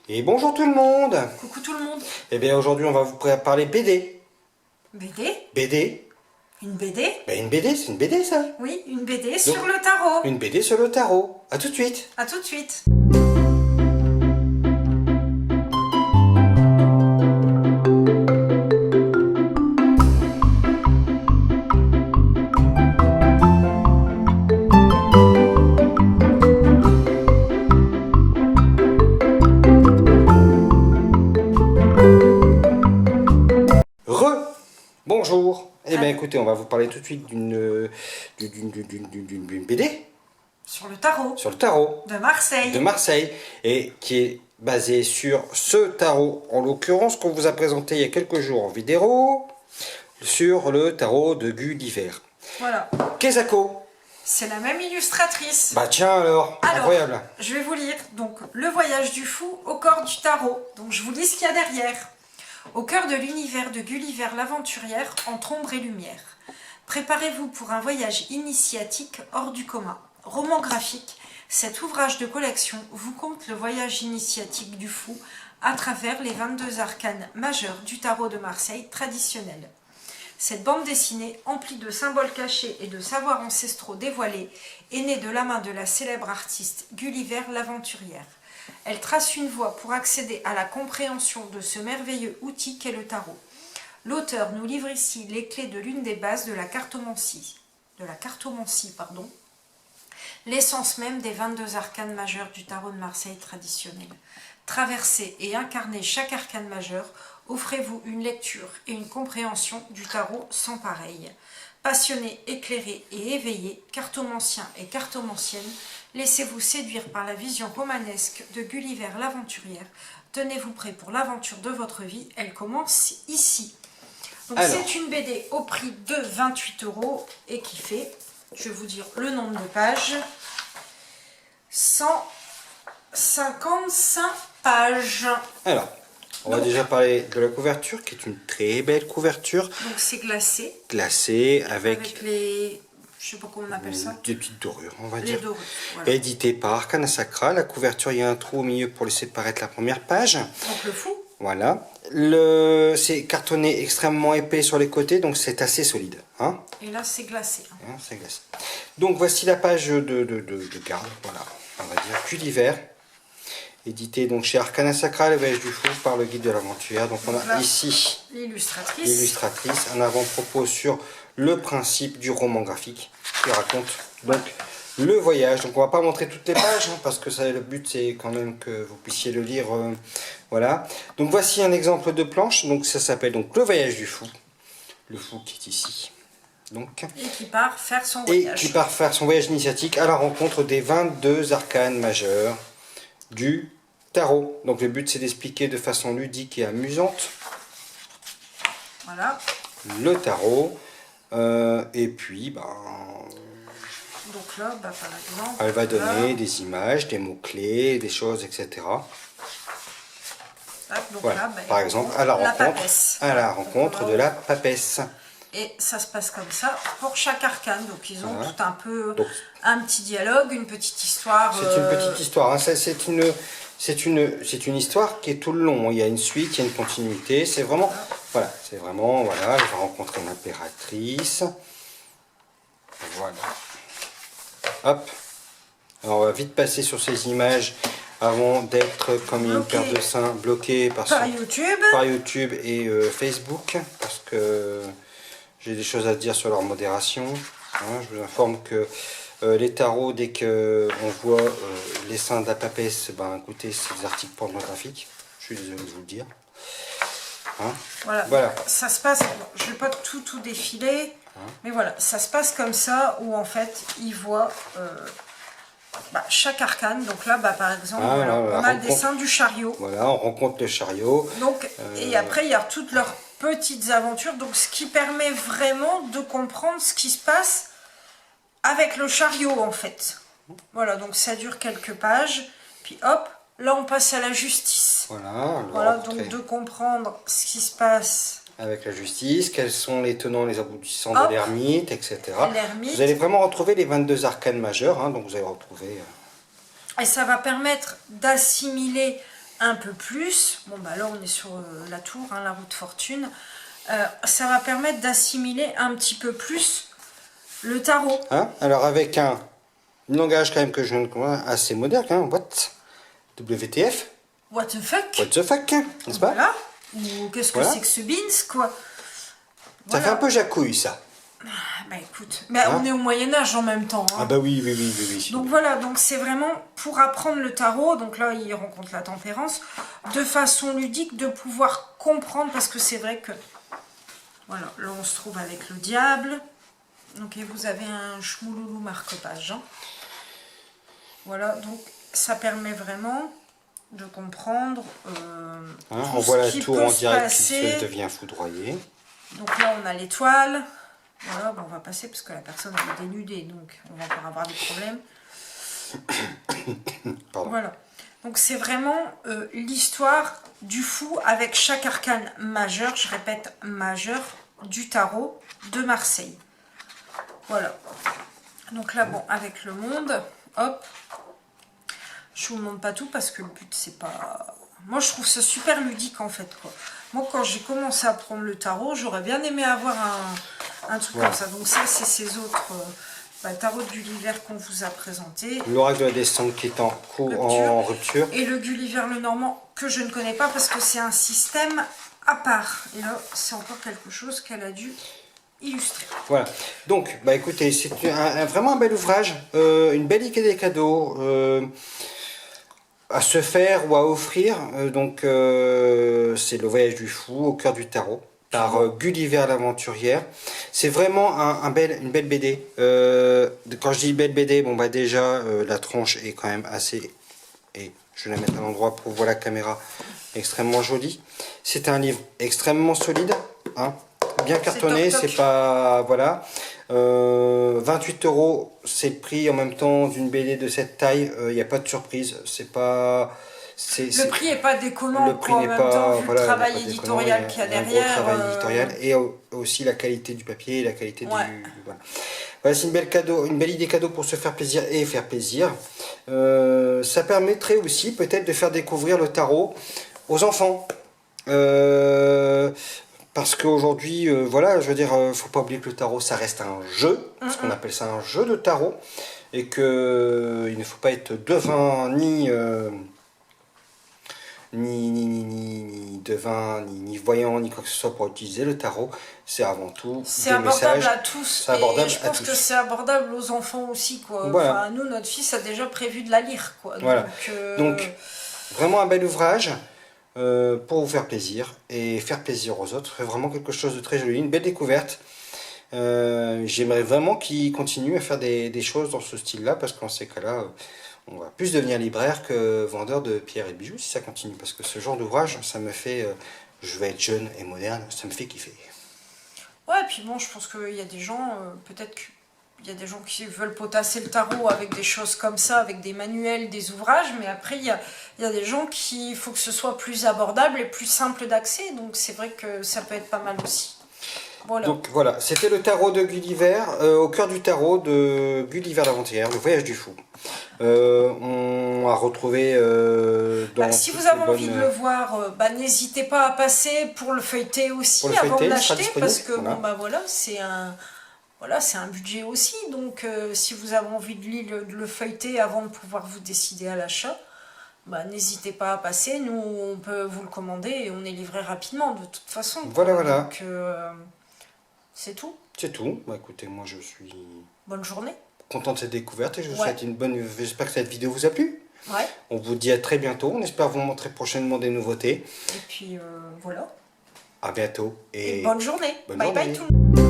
Et bonjour tout le monde. Coucou tout le monde. Eh bien aujourd'hui on va vous parler BD. BD? BD? Une BD? Ben une BD, c'est une BD ça. Oui, une BD sur le tarot. Une BD sur le tarot. A tout de suite. À tout de suite. Bonjour. Eh bien écoutez, on va vous parler tout de suite d'une BD. Sur le tarot. Sur le tarot. De Marseille. De Marseille. Et qui est basée sur ce tarot, en l'occurrence, qu'on vous a présenté il y a quelques jours en vidéo, sur le tarot de Gulliver. Voilà. Kezako. C'est la même illustratrice. Bah tiens alors, incroyable. Je vais vous lire. Donc, le voyage du fou au corps du tarot. Donc, je vous lis ce qu'il y a derrière. Au cœur de l'univers de Gulliver l'aventurière, entre ombre et lumière. Préparez-vous pour un voyage initiatique hors du commun. Roman graphique, cet ouvrage de collection vous conte le voyage initiatique du fou à travers les 22 arcanes majeurs du tarot de Marseille traditionnel. Cette bande dessinée, emplie de symboles cachés et de savoirs ancestraux dévoilés, est née de la main de la célèbre artiste Gulliver l'aventurière. Elle trace une voie pour accéder à la compréhension de ce merveilleux outil qu'est le tarot. L'auteur nous livre ici les clés de l'une des bases de la cartomancie, l'essence même des 22 arcanes majeures du tarot de Marseille traditionnel. Traversez et incarnez chaque arcane majeur, offrez-vous une lecture et une compréhension du tarot sans pareil. Passionnés, éclairés et éveillés, cartomanciens et cartomanciennes, laissez-vous séduire par la vision romanesque de Gulliver l'aventurière. Tenez-vous prêt pour l'aventure de votre vie, elle commence ici. Donc c'est une BD au prix de 28 € et qui fait, je vais vous dire le nombre de pages, 155 pages. Alors, on va déjà parler de la couverture, qui est une très belle couverture. Donc c'est glacé. Glacé avec les... Je sais pas comment on appelle ça. Des petites dorures, on va dire. Dorures, voilà. Édité par Arcana Sacra. La couverture, il y a un trou au milieu pour laisser paraître la première page. Donc le fou. Voilà. C'est cartonné extrêmement épais sur les côtés, donc c'est assez solide. Hein, et là, c'est glacé. Hein, c'est glacé. Donc voici la page de garde. Voilà, on va dire Gulliver. Édité donc chez Arcana Sacra, le voyage du fou par le guide de l'aventure. Donc on a là, ici l'illustratrice, un avant-propos sur le principe du roman graphique qui raconte donc le voyage. Donc on va pas montrer toutes les pages hein, parce que ça, le but c'est quand même que vous puissiez le lire. Voilà. Donc voici un exemple de planche. Donc ça s'appelle donc le voyage du fou. Le fou qui est ici. Donc, et qui part faire son voyage. Et qui part faire son voyage initiatique à la rencontre des 22 arcanes majeurs du tarot. Donc le but c'est d'expliquer de façon ludique et amusante voilà. Le tarot. Et puis donc là, par exemple, elle va donner des images, des mots-clés, des choses, etc. Donc voilà. là, par exemple, à la rencontre de la papesse. Et ça se passe comme ça pour chaque arcane. Donc ils ont tout un peu un petit dialogue, une petite histoire. C'est une petite histoire. Hein. C'est une histoire qui est tout le long. Il y a une suite, il y a une continuité. C'est vraiment, voilà, elle va rencontrer une impératrice. Voilà. Hop. Alors on va vite passer sur ces images avant d'être comme une paire de seins bloqués par YouTube et Facebook, parce que j'ai des choses à dire sur leur modération. Hein, je vous informe que les tarots, dès qu'on voit les seins de la papesse, ben écoutez, c'est des articles pornographiques. Je suis désolé de vous le dire. Hein, voilà. Ça se passe, je ne vais pas tout défiler, mais voilà, ça se passe comme ça, où en fait, ils voient chaque arcane. Donc là, par exemple, on a le dessin du chariot. Voilà, on rencontre le chariot. Donc, et après, il y a toutes leurs petites aventures, donc ce qui permet vraiment de comprendre ce qui se passe avec le chariot, en fait. Voilà, donc ça dure quelques pages, puis hop, là on passe à la justice. Voilà, donc de comprendre ce qui se passe avec la justice, quels sont les tenants, les aboutissants de l'ermite, etc. L'ermite. Vous allez vraiment retrouver les 22 arcanes majeurs, hein, donc vous allez retrouver... Et ça va permettre d'assimiler un peu plus, bon bah là on est sur la tour, hein, la roue de fortune, ça va permettre d'assimiler un petit peu plus le tarot. Hein, alors avec un langage quand même que je ne connais assez moderne, hein, WTF, What the fuck? what the fuck, n'est-ce pas? Voilà. Ou qu'est-ce que c'est que ce beans, quoi? Ça fait un peu jacouille, ça. Bah écoute, bah, on est au Moyen-Âge en même temps. Hein. Ah bah oui. Donc voilà, donc c'est vraiment pour apprendre le tarot, donc là il rencontre la tempérance, de façon ludique, de pouvoir comprendre, parce que c'est vrai que, voilà, là on se trouve avec le diable, donc et vous avez un chmouloulou marque-page. Hein. Voilà, donc ça permet vraiment de comprendre on voit la tour en direct qui passer. se devient foudroyée. Donc là on a l'étoile. Voilà, bon, on va passer parce que la personne est dénudée, donc on va encore avoir des problèmes. Voilà. Donc c'est vraiment l'histoire du fou avec chaque arcane majeur, je répète majeur, du tarot de Marseille. Voilà. Donc là, bon, avec le monde, hop, je vous montre pas tout parce que le but c'est pas... Moi je trouve ça super ludique en fait, quoi. Moi quand j'ai commencé à prendre le tarot, j'aurais bien aimé avoir un truc comme ça. Donc ça c'est ces autres tarots de Gulliver qu'on vous a présenté. L'oracle de la descente qui est en rupture. Et le Gulliver le Normand que je ne connais pas parce que c'est un système à part. Et là c'est encore quelque chose qu'elle a dû illustrer. Voilà. Donc bah écoutez, c'est vraiment un bel ouvrage, une belle idée des cadeaux. À se faire ou à offrir, donc c'est le voyage du fou au cœur du tarot par Gulliver l'aventurière. C'est vraiment une belle BD. Quand je dis belle BD, bon bah déjà la tronche est quand même assez, et je vais la mettre à l'endroit pour voir la caméra, extrêmement jolie. C'est un livre extrêmement solide, hein, bien cartonné, c'est pas, voilà. 28 €, c'est le prix en même temps d'une BD de cette taille. Il n'y a pas de surprise, c'est pas... Le prix n'est pas déconnant, le prix n'est pas, temps, vu voilà, le travail éditorial qu'il y a derrière. Un gros travail éditorial et aussi la qualité du papier et la qualité du... Voilà, voilà, c'est une belle idée cadeau pour se faire plaisir et faire plaisir. Ça permettrait aussi peut-être de faire découvrir le tarot aux enfants. Parce qu'aujourd'hui, voilà, je veux dire, faut pas oublier que le tarot, ça reste un jeu, parce qu'on appelle ça un jeu de tarot, et que il ne faut pas être devin ni devin, ni voyant, ni quoi que ce soit pour utiliser le tarot. C'est avant tout c'est abordable à tous. Et je pense que c'est abordable aux enfants aussi, quoi. Voilà. Enfin, nous, notre fils a déjà prévu de la lire, quoi. Voilà. Donc vraiment un bel ouvrage. Pour vous faire plaisir et faire plaisir aux autres. C'est vraiment quelque chose de très joli, une belle découverte. J'aimerais vraiment qu'il continue à faire des choses dans ce style-là, parce qu'en ces cas-là, on va plus devenir libraire que vendeur de pierres et de bijoux si ça continue, parce que ce genre d'ouvrage, ça me fait, je vais être jeune et moderne, ça me fait kiffer. Ouais, et puis bon, je pense qu'il y a des gens, peut-être qu'il y a des gens qui veulent potasser le tarot avec des choses comme ça, avec des manuels, des ouvrages, mais après il y a des gens qui, il faut que ce soit plus abordable et plus simple d'accès, donc c'est vrai que ça peut être pas mal aussi. Voilà. Donc voilà, c'était le tarot de Gulliver, au cœur du tarot de Gulliver l'aventurière, le voyage du fou. On a retrouvé si vous avez envie de le voir, n'hésitez pas à passer pour le feuilleter aussi avant de l'acheter, parce que voilà. Bon, bah, voilà, c'est un budget aussi, donc si vous avez envie de le feuilleter avant de pouvoir vous décider à l'achat, n'hésitez pas à passer, nous on peut vous le commander et on est livré rapidement de toute façon. Voilà, voilà. Donc c'est tout. C'est tout. Bah, écoutez, moi je suis... Bonne journée. Content de cette découverte et je vous souhaite une bonne... J'espère que cette vidéo vous a plu. Ouais. On vous dit à très bientôt. On espère vous montrer prochainement des nouveautés. Et puis voilà. À bientôt. Et bonne journée. Bonne bye journée. Bye tout le monde.